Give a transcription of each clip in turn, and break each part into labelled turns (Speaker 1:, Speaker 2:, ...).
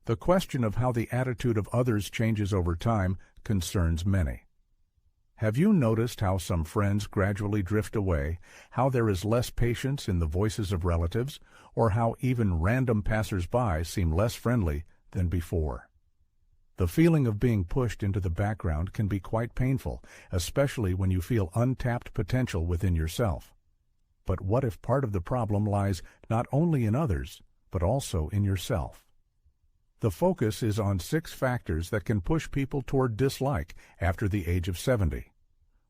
Speaker 1: The question of how the attitude of others changes over time concerns many. Have you noticed how some friends gradually drift away, how there is less patience in the voices of relatives, or how even random passers-by seem less friendly than before? The feeling of being pushed into the background can be quite painful, especially when you feel untapped potential within yourself. But what if part of the problem lies not only in others, but also in yourself? The focus is on 6 factors that can push people toward dislike after the age of 70.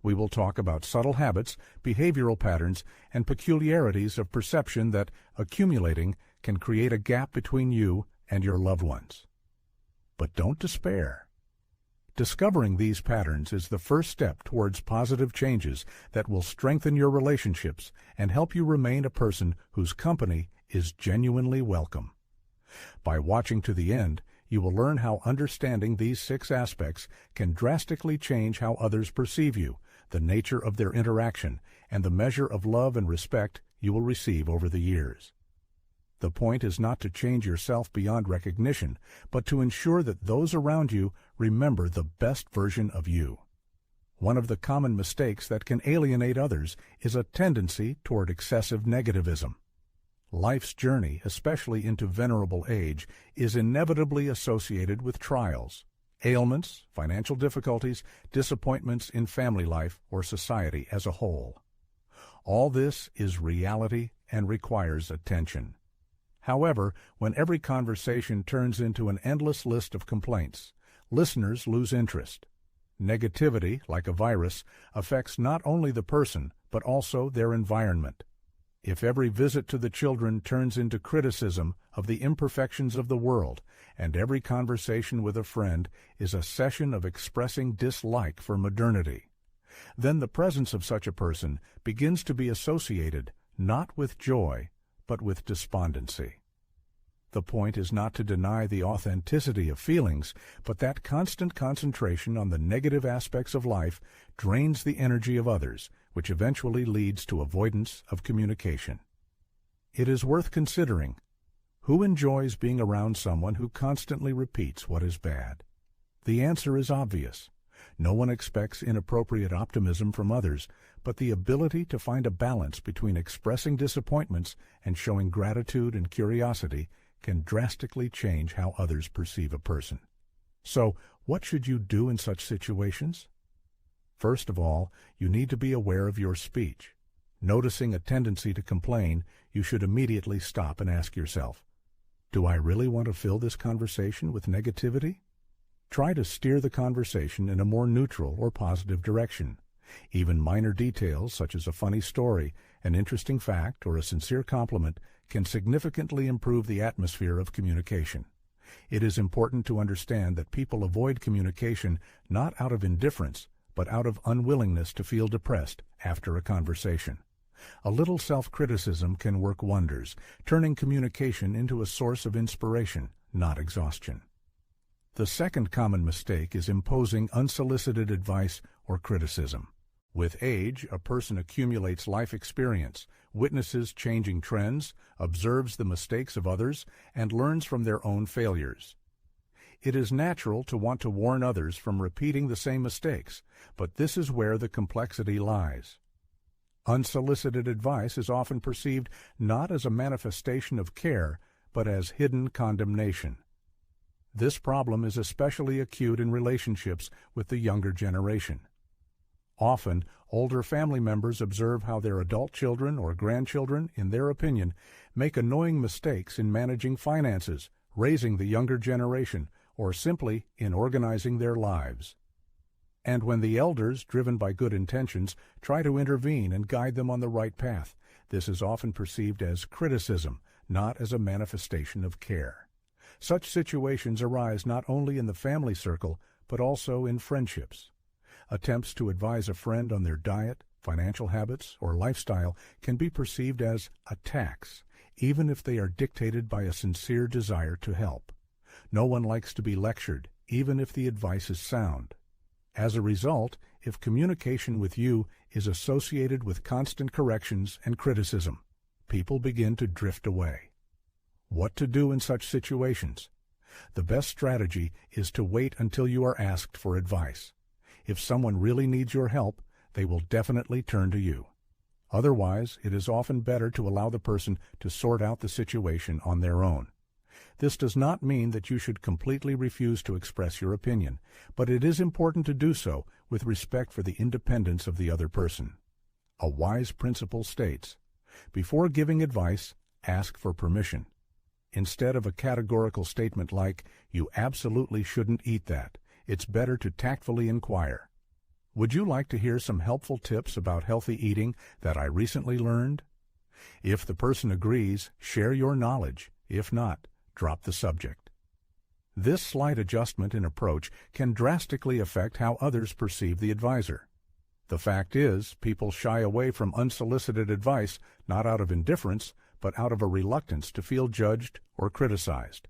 Speaker 1: We will talk about subtle habits, behavioral patterns, and peculiarities of perception that, accumulating, can create a gap between you and your loved ones. But don't despair. Discovering these patterns is the first step towards positive changes that will strengthen your relationships and help you remain a person whose company is genuinely welcome. By watching to the end, you will learn how understanding these 6 aspects can drastically change how others perceive you, the nature of their interaction, and the measure of love and respect you will receive over the years. The point is not to change yourself beyond recognition, but to ensure that those around you remember the best version of you. One of the common mistakes that can alienate others is a tendency toward excessive negativism. Life's journey, especially into venerable age, is inevitably associated with trials, ailments, financial difficulties, disappointments in family life or society as a whole. All this is reality and requires attention. However, when every conversation turns into an endless list of complaints, listeners lose interest. Negativity, like a virus, affects not only the person, but also their environment. If every visit to the children turns into criticism of the imperfections of the world, and every conversation with a friend is a session of expressing dislike for modernity, then the presence of such a person begins to be associated not with joy, but with despondency. The point is not to deny the authenticity of feelings, but that constant concentration on the negative aspects of life drains the energy of others, which eventually leads to avoidance of communication. It is worth considering, who enjoys being around someone who constantly repeats what is bad? The answer is obvious. No one expects inappropriate optimism from others, but the ability to find a balance between expressing disappointments and showing gratitude and curiosity can drastically change how others perceive a person. So, what should you do in such situations? First of all, you need to be aware of your speech. Noticing a tendency to complain, you should immediately stop and ask yourself, do I really want to fill this conversation with negativity? Try to steer the conversation in a more neutral or positive direction. Even minor details such as a funny story, an interesting fact, or a sincere compliment can significantly improve the atmosphere of communication. It is important to understand that people avoid communication not out of indifference, but out of unwillingness to feel depressed after a conversation. A little self-criticism can work wonders, turning communication into a source of inspiration, not exhaustion. The second common mistake is imposing unsolicited advice or criticism. With age, a person accumulates life experience, witnesses changing trends, observes the mistakes of others, and learns from their own failures. It is natural to want to warn others from repeating the same mistakes, but this is where the complexity lies. Unsolicited advice is often perceived not as a manifestation of care, but as hidden condemnation. This problem is especially acute in relationships with the younger generation. Often, older family members observe how their adult children or grandchildren, in their opinion, make annoying mistakes in managing finances, raising the younger generation, or simply in organizing their lives. And when the elders, driven by good intentions, try to intervene and guide them on the right path, this is often perceived as criticism, not as a manifestation of care. Such situations arise not only in the family circle, but also in friendships. Attempts to advise a friend on their diet, financial habits, or lifestyle can be perceived as attacks, even if they are dictated by a sincere desire to help. No one likes to be lectured, even if the advice is sound. As a result, if communication with you is associated with constant corrections and criticism, people begin to drift away. What to do in such situations? The best strategy is to wait until you are asked for advice. If someone really needs your help, they will definitely turn to you. Otherwise, it is often better to allow the person to sort out the situation on their own. This does not mean that you should completely refuse to express your opinion, but it is important to do so with respect for the independence of the other person. A wise principle states, "Before giving advice, ask for permission." Instead of a categorical statement like, "You absolutely shouldn't eat that," it's better to tactfully inquire, "Would you like to hear some helpful tips about healthy eating that I recently learned?" If the person agrees, share your knowledge. If not, drop the subject. This slight adjustment in approach can drastically affect how others perceive the advisor. The fact is, people shy away from unsolicited advice not out of indifference, but out of a reluctance to feel judged or criticized.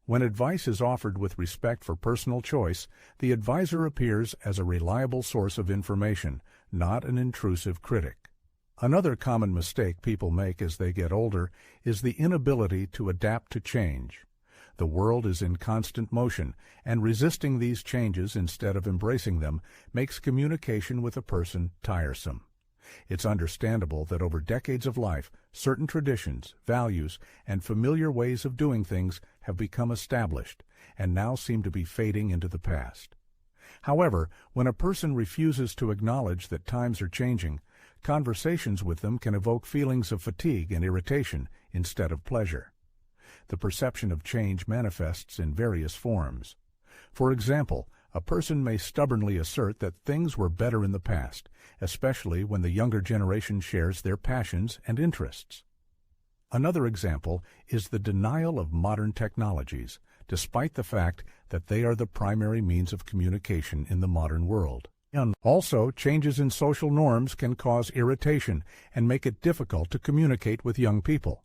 Speaker 1: When advice is offered with respect for personal choice, the advisor appears as a reliable source of information, not an intrusive critic. Another common mistake people make as they get older is the inability to adapt to change. The world is in constant motion, and resisting these changes instead of embracing them makes communication with a person tiresome. It's understandable that over decades of life, certain traditions, values, and familiar ways of doing things have become established and now seem to be fading into the past. However, when a person refuses to acknowledge that times are changing, conversations with them can evoke feelings of fatigue and irritation instead of pleasure. The perception of change manifests in various forms. For example, a person may stubbornly assert that things were better in the past, especially when the younger generation shares their passions and interests. Another example is the denial of modern technologies, despite the fact that they are the primary means of communication in the modern world. Also, changes in social norms can cause irritation and make it difficult to communicate with young people.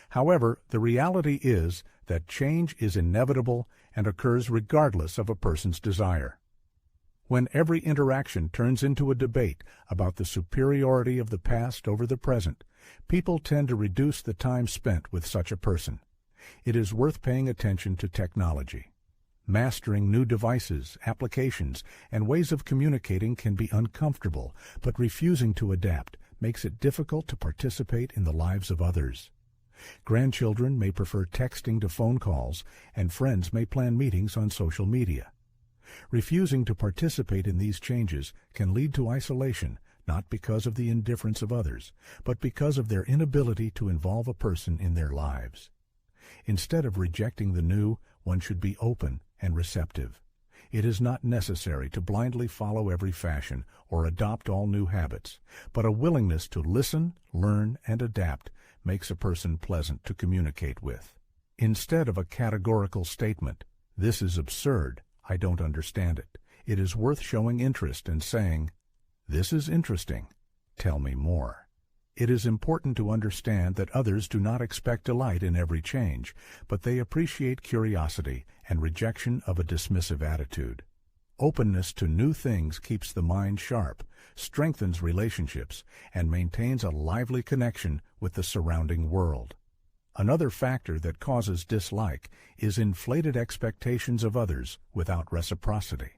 Speaker 1: However, the reality is that change is inevitable and occurs regardless of a person's desire. When every interaction turns into a debate about the superiority of the past over the present, people tend to reduce the time spent with such a person. It is worth paying attention to technology. Mastering new devices, applications, and ways of communicating can be uncomfortable, but refusing to adapt makes it difficult to participate in the lives of others. Grandchildren may prefer texting to phone calls, and friends may plan meetings on social media. Refusing to participate in these changes can lead to isolation, not because of the indifference of others, but because of their inability to involve a person in their lives. Instead of rejecting the new, one should be open and receptive. It is not necessary to blindly follow every fashion or adopt all new habits, but a willingness to listen, learn, and adapt makes a person pleasant to communicate with. Instead of a categorical statement, "This is absurd, I don't understand it," it is worth showing interest and saying, "This is interesting, tell me more." It is important to understand that others do not expect delight in every change, but they appreciate curiosity and rejection of a dismissive attitude. Openness to new things keeps the mind sharp, strengthens relationships, and maintains a lively connection with the surrounding world. Another factor that causes dislike is inflated expectations of others without reciprocity.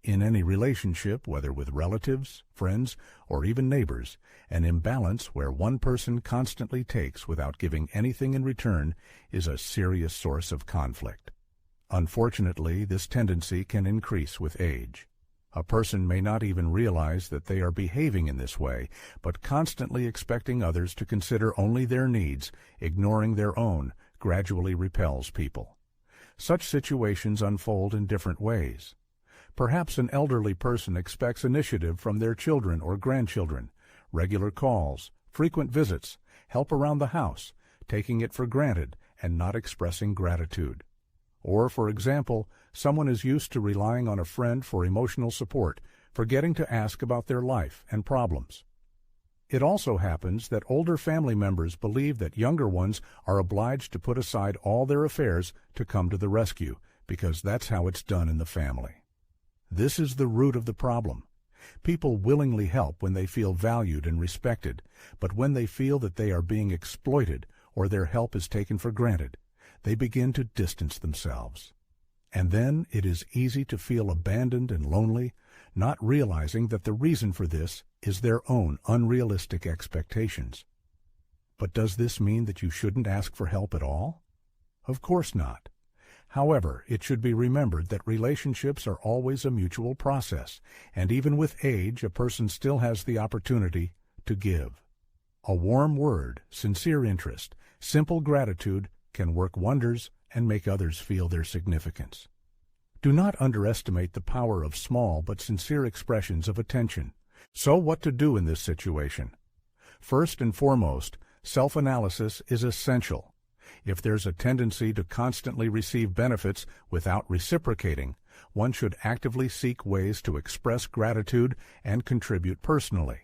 Speaker 1: In any relationship, whether with relatives, friends, or even neighbors, an imbalance where one person constantly takes without giving anything in return is a serious source of conflict. Unfortunately, this tendency can increase with age. A person may not even realize that they are behaving in this way, but constantly expecting others to consider only their needs, ignoring their own, gradually repels people. Such situations unfold in different ways. Perhaps an elderly person expects initiative from their children or grandchildren, regular calls, frequent visits, help around the house, taking it for granted and not expressing gratitude. Or, for example, someone is used to relying on a friend for emotional support, forgetting to ask about their life and problems. It also happens that older family members believe that younger ones are obliged to put aside all their affairs to come to the rescue, because that's how it's done in the family. This is the root of the problem. People willingly help when they feel valued and respected, but when they feel that they are being exploited or their help is taken for granted, they begin to distance themselves. And then it is easy to feel abandoned and lonely, not realizing that the reason for this is their own unrealistic expectations. But does this mean that you shouldn't ask for help at all? Of course not. However, it should be remembered that relationships are always a mutual process, and even with age, a person still has the opportunity to give. A warm word, sincere interest, simple gratitude can work wonders and make others feel their significance. Do not underestimate the power of small but sincere expressions of attention. So what to do in this situation? First and foremost, self-analysis is essential. If there's a tendency to constantly receive benefits without reciprocating, one should actively seek ways to express gratitude and contribute personally.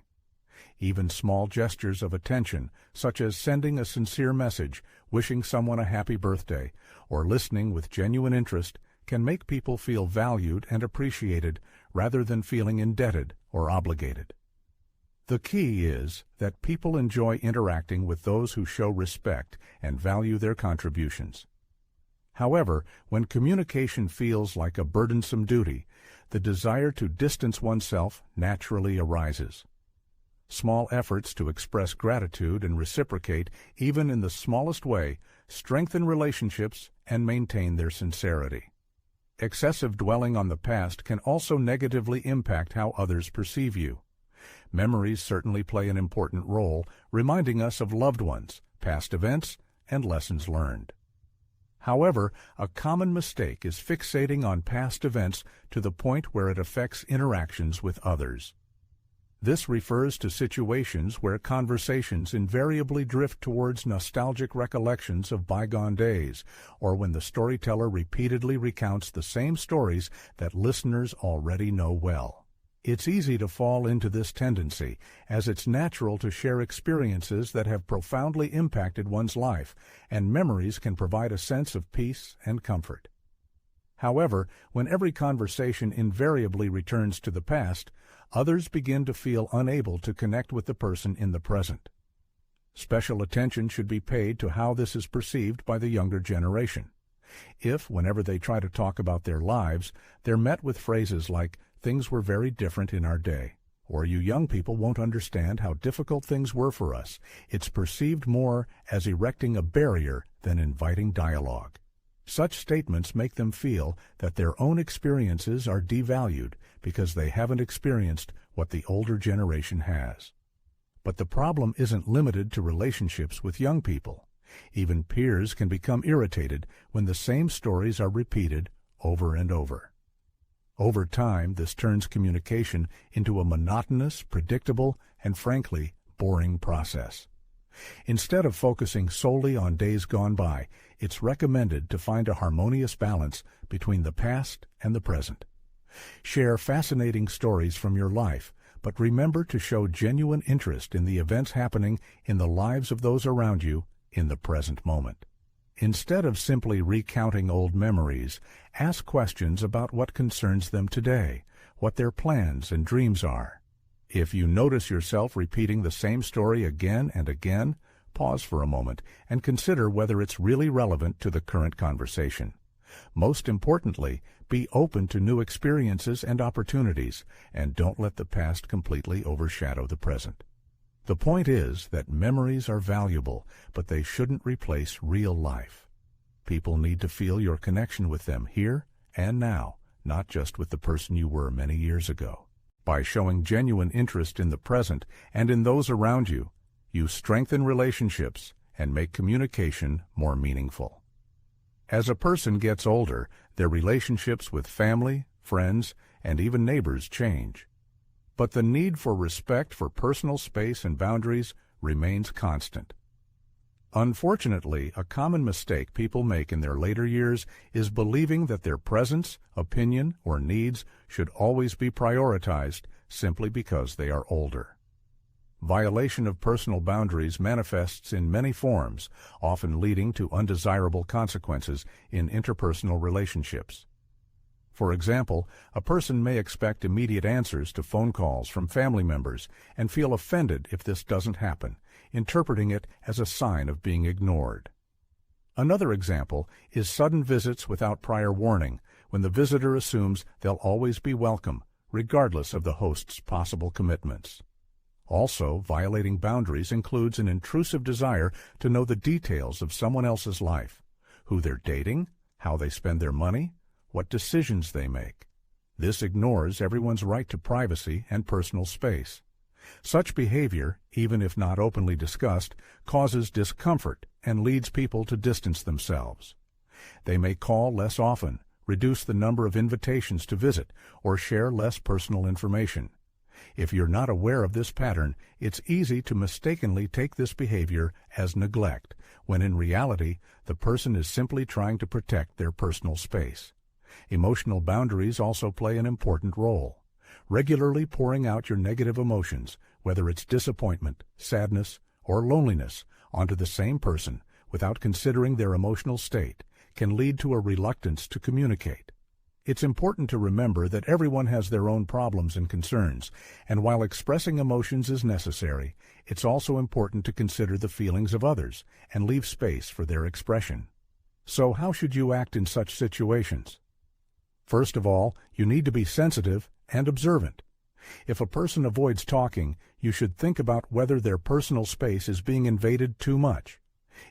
Speaker 1: Even small gestures of attention, such as sending a sincere message, wishing someone a happy birthday, or listening with genuine interest, can make people feel valued and appreciated rather than feeling indebted or obligated. The key is that people enjoy interacting with those who show respect and value their contributions. However, when communication feels like a burdensome duty, the desire to distance oneself naturally arises. Small efforts to express gratitude and reciprocate, even in the smallest way, strengthen relationships and maintain their sincerity. Excessive dwelling on the past can also negatively impact how others perceive you. Memories certainly play an important role, reminding us of loved ones, past events, and lessons learned. However, a common mistake is fixating on past events to the point where it affects interactions with others. This refers to situations where conversations invariably drift towards nostalgic recollections of bygone days, or when the storyteller repeatedly recounts the same stories that listeners already know well. It's easy to fall into this tendency, as it's natural to share experiences that have profoundly impacted one's life, and memories can provide a sense of peace and comfort. However, when every conversation invariably returns to the past, others begin to feel unable to connect with the person in the present. Special attention should be paid to how this is perceived by the younger generation. If, whenever they try to talk about their lives, they're met with phrases like, "Things were very different in our day," or "You young people won't understand how difficult things were for us," it's perceived more as erecting a barrier than inviting dialogue. Such statements make them feel that their own experiences are devalued because they haven't experienced what the older generation has. But the problem isn't limited to relationships with young people. Even peers can become irritated when the same stories are repeated over and over. Over time, this turns communication into a monotonous, predictable, and frankly, boring process. Instead of focusing solely on days gone by, it's recommended to find a harmonious balance between the past and the present. Share fascinating stories from your life, but remember to show genuine interest in the events happening in the lives of those around you in the present moment. Instead of simply recounting old memories, ask questions about what concerns them today, what their plans and dreams are. If you notice yourself repeating the same story again and again, pause for a moment and consider whether it's really relevant to the current conversation. Most importantly, be open to new experiences and opportunities, and don't let the past completely overshadow the present. The point is that memories are valuable, but they shouldn't replace real life. People need to feel your connection with them here and now, not just with the person you were many years ago. By showing genuine interest in the present and in those around you, you strengthen relationships and make communication more meaningful. As a person gets older, their relationships with family, friends, and even neighbors change. But the need for respect for personal space and boundaries remains constant. Unfortunately, a common mistake people make in their later years is believing that their presence, opinion, or needs should always be prioritized simply because they are older. Violation of personal boundaries manifests in many forms, often leading to undesirable consequences in interpersonal relationships. For example, a person may expect immediate answers to phone calls from family members and feel offended if this doesn't happen, interpreting it as a sign of being ignored. Another example is sudden visits without prior warning, when the visitor assumes they'll always be welcome, regardless of the host's possible commitments. Also, violating boundaries includes an intrusive desire to know the details of someone else's life, who they're dating, how they spend their money, what decisions they make. This ignores everyone's right to privacy and personal space. Such behavior, even if not openly discussed, causes discomfort and leads people to distance themselves. They may call less often, reduce the number of invitations to visit, or share less personal information. If you're not aware of this pattern, it's easy to mistakenly take this behavior as neglect, when in reality, the person is simply trying to protect their personal space. Emotional boundaries also play an important role. Regularly pouring out your negative emotions, whether it's disappointment, sadness, or loneliness, onto the same person without considering their emotional state can lead to a reluctance to communicate. It's important to remember that everyone has their own problems and concerns, and while expressing emotions is necessary, it's also important to consider the feelings of others and leave space for their expression. So how should you act in such situations? First of all, you need to be sensitive and observant. If a person avoids talking, you should think about whether their personal space is being invaded too much.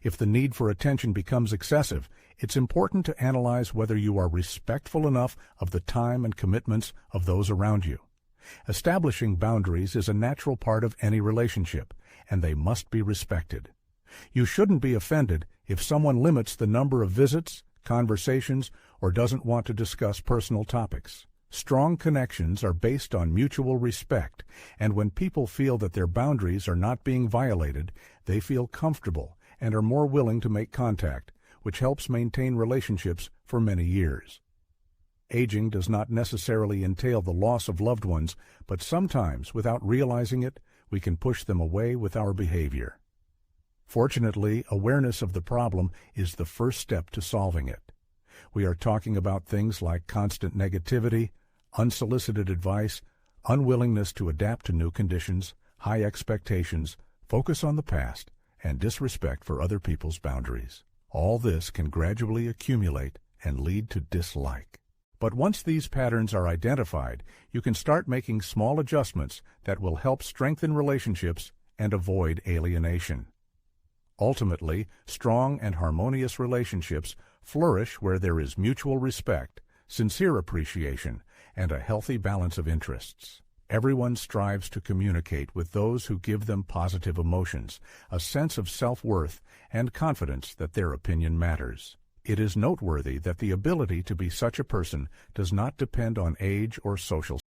Speaker 1: If the need for attention becomes excessive, it's important to analyze whether you are respectful enough of the time and commitments of those around you. Establishing boundaries is a natural part of any relationship, and they must be respected. You shouldn't be offended if someone limits the number of visits, conversations, or doesn't want to discuss personal topics. Strong connections are based on mutual respect, and when people feel that their boundaries are not being violated, they feel comfortable and are more willing to make contact, which helps maintain relationships for many years. Aging does not necessarily entail the loss of loved ones, but sometimes, without realizing it, we can push them away with our behavior. Fortunately, awareness of the problem is the first step to solving it. We are talking about things like constant negativity, unsolicited advice, unwillingness to adapt to new conditions, high expectations, focus on the past, and disrespect for other people's boundaries. All this can gradually accumulate and lead to dislike. But once these patterns are identified, you can start making small adjustments that will help strengthen relationships and avoid alienation. Ultimately, strong and harmonious relationships flourish where there is mutual respect, sincere appreciation, and a healthy balance of interests. Everyone strives to communicate with those who give them positive emotions, a sense of self-worth, and confidence that their opinion matters. It is noteworthy that the ability to be such a person does not depend on age or social